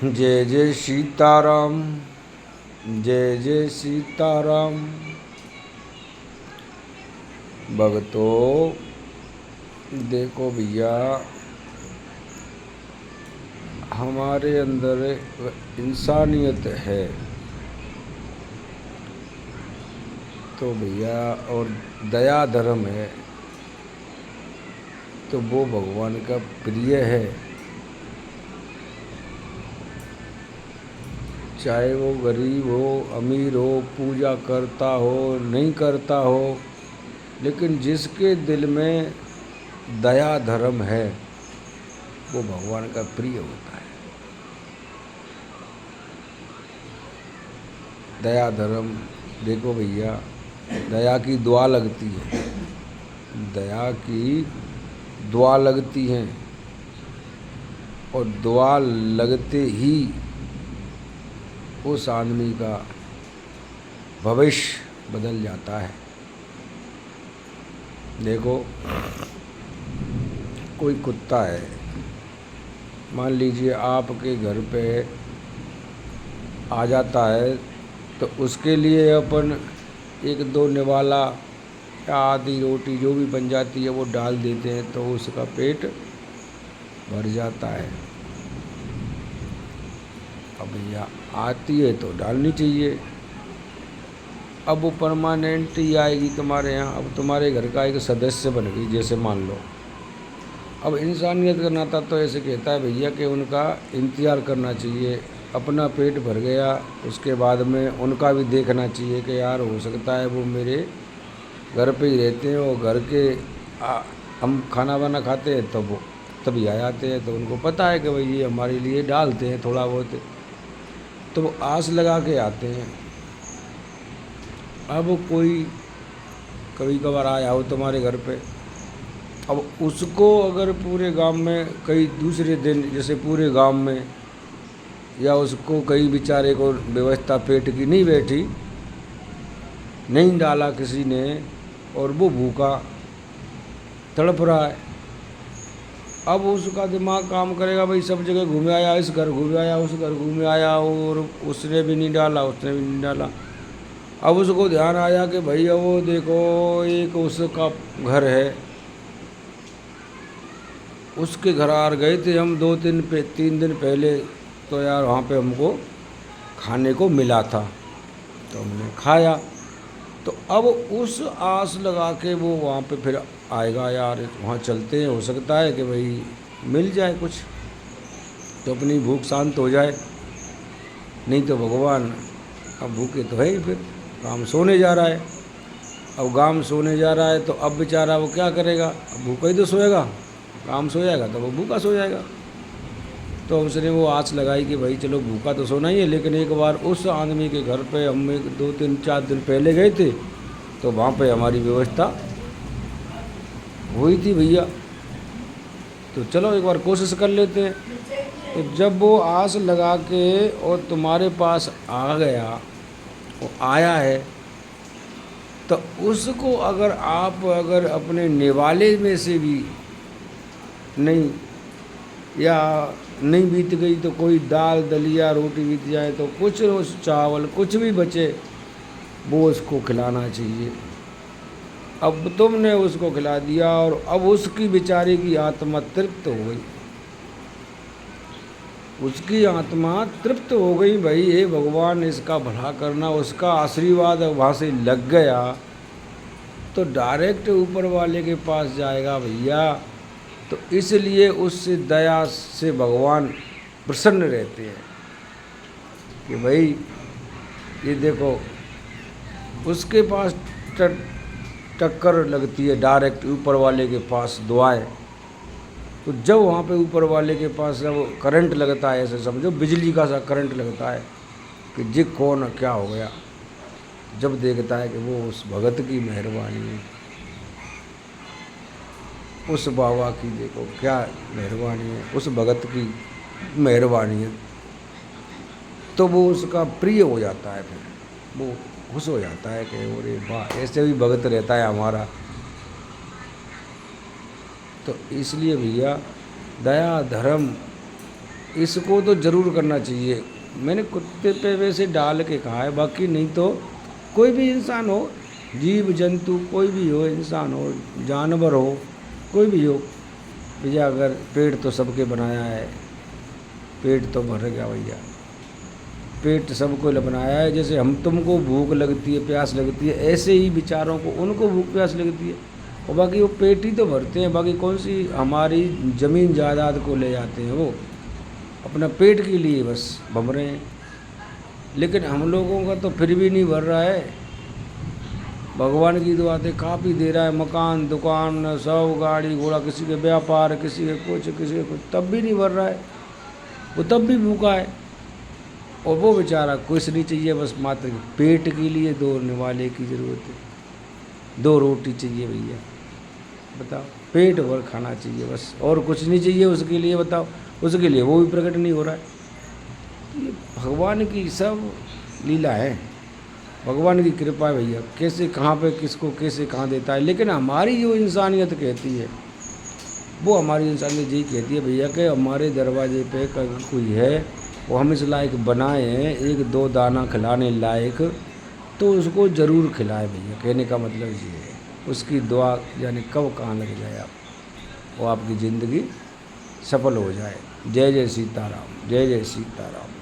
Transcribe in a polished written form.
जय जय सीताराम, जय जय सीताराम। भगतों देखो भैया, हमारे अंदर इंसानियत है तो भैया, और दया धर्म है तो वो भगवान का प्रिय है। चाहे वो गरीब हो, अमीर हो, पूजा करता हो, नहीं करता हो, लेकिन जिसके दिल में दया धर्म है वो भगवान का प्रिय होता है। दया धर्म देखो भैया, दया की दुआ लगती है, दया की दुआ लगती है, और दुआ लगते ही उस आदमी का भविष्य बदल जाता है। देखो, कोई कुत्ता है, मान लीजिए आपके घर पे आ जाता है, तो उसके लिए अपन एक दो निवाला या आधी रोटी जो भी बन जाती है वो डाल देते हैं तो उसका पेट भर जाता है। अब भैया आती है तो डालनी चाहिए। अब वो परमानेंट ही आएगी तुम्हारे यहाँ, अब तुम्हारे घर का एक सदस्य बन गई जैसे मान लो। अब इंसानियत का नाता तो ऐसे कहता है भैया कि उनका इंतज़ार करना चाहिए। अपना पेट भर गया, उसके बाद में उनका भी देखना चाहिए कि यार हो सकता है वो मेरे घर पे ही रहते हैं और घर के हम खाना वाना खाते हैं तब वो तभी आ जाते हैं, तो उनको पता है कि भाई ये हमारे लिए डालते हैं थोड़ा बहुत, तो वो आस लगा के आते हैं। अब कोई कभी कभार आया हो तुम्हारे घर पे, अब उसको अगर पूरे गांव में कई दूसरे दिन जैसे पूरे गांव में, या उसको कई बेचारे को व्यवस्था पेट की नहीं बैठी, नहीं डाला किसी ने, और वो भूखा तड़प रहा है, अब उसका दिमाग काम करेगा भाई सब जगह घूमे आया, इस घर घूमे आया, उस घर घूमे आया, और उसने भी नहीं डाला, उसने भी नहीं डाला। अब उसको ध्यान आया कि भैया वो देखो एक उसका घर है, उसके घर आ गए थे हम 3 दिन पहले, तो यार वहाँ पे हमको खाने को मिला था तो हमने खाया। तो अब उस आस लगा के वो वहाँ पे फिर आएगा, यार वहाँ चलते हैं, हो सकता है कि भाई मिल जाए कुछ तो अपनी भूख शांत हो जाए। नहीं तो भगवान अब भूखे तो है ही, फिर काम सोने जा रहा है। अब गांव सोने जा रहा है तो अब बेचारा वो क्या करेगा, अब भूखा ही तो सोएगा, काम सो जाएगा तो वो भूखा सो जाएगा। तो उसने वो आस लगाई कि भाई चलो भूखा तो सोना ही है, लेकिन एक बार उस आदमी के घर पे हम 2 3 4 दिन पहले गए थे तो वहाँ पे हमारी व्यवस्था हुई थी भैया, तो चलो एक बार कोशिश कर लेते हैं। तो जब वो आस लगा के और तुम्हारे पास आ गया, वो आया है, तो उसको अगर आप अगर अपने निवाले में से भी नहीं, या नहीं बीत गई तो कोई दाल दलिया रोटी बीत जाए तो कुछ उस चावल कुछ भी बचे वो उसको खिलाना चाहिए। अब तुमने उसको खिला दिया और अब उसकी बेचारे की आत्मा तृप्त हो गई, उसकी आत्मा तृप्त हो गई, भाई हे भगवान इसका भला करना, उसका आशीर्वाद वहाँ से लग गया तो डायरेक्ट ऊपर वाले के पास जाएगा भैया। तो इसलिए उससे दया से भगवान प्रसन्न रहते हैं कि भाई ये देखो उसके पास टक्कर लगती है डायरेक्ट ऊपर वाले के पास दुआएं। तो जब वहाँ पे ऊपर वाले के पास जब करंट लगता है, ऐसे समझो बिजली का सा करंट लगता है कि जी कौन क्या हो गया, जब देखता है कि वो उस भगत की मेहरबानी है, उस बाबा की देखो क्या मेहरबानी है, उस भगत की मेहरबानी है, तो वो उसका प्रिय हो जाता है, फिर वो खुश हो जाता है कि अरे वाह ऐसे भी भगत रहता है हमारा। तो इसलिए भैया दया धर्म इसको तो ज़रूर करना चाहिए। मैंने कुत्ते पे वैसे डाल के कहा है, बाकी नहीं तो कोई भी इंसान हो, जीव जंतु कोई भी हो, इंसान हो, जानवर हो, कोई भी हो भैया, अगर पेट तो सबके बनाया है, पेट तो भर गया भैया, पेट सबको बनाया है। जैसे हम तुमको भूख लगती है, प्यास लगती है, ऐसे ही बेचारों को उनको भूख प्यास लगती है, और बाकी वो पेट ही तो भरते हैं। बाकी कौन सी हमारी ज़मीन जायदाद को ले जाते हैं, वो अपना पेट के लिए बस भम रहे हैं। लेकिन हम लोगों का तो फिर भी नहीं भर रहा है। भगवान की दुआ से काफ़ी दे रहा है, मकान दुकान सब, गाड़ी घोड़ा, किसी के व्यापार, किसी के कुछ, किसी के कुछ, तब भी नहीं भर रहा है, वो तब भी भूखा है। और वो बेचारा कुछ नहीं चाहिए, बस मात्र पेट के लिए दो निवाले की ज़रूरत है, 2 रोटी चाहिए भैया, बताओ, पेट भर खाना चाहिए बस, और कुछ नहीं चाहिए उसके लिए, बताओ, उसके लिए वो भी प्रकट नहीं हो रहा है। तो ये भगवान की सब लीला है, भगवान की कृपा है भैया, कैसे कहाँ पे किसको कैसे कहाँ देता है। लेकिन हमारी जो इंसानियत कहती है, वो हमारी इंसानियत यही कहती है भैया कि हमारे दरवाजे पे कोई है, वो हम इस लायक बनाए हैं 1-2 दाना खिलाने लायक, तो उसको ज़रूर खिलाए भैया। कहने का मतलब ये है, उसकी दुआ यानी कब कहाँ लग जाए आप, वो आपकी ज़िंदगी सफल हो जाए। जय जय सीताराम, जय जय सीताराम।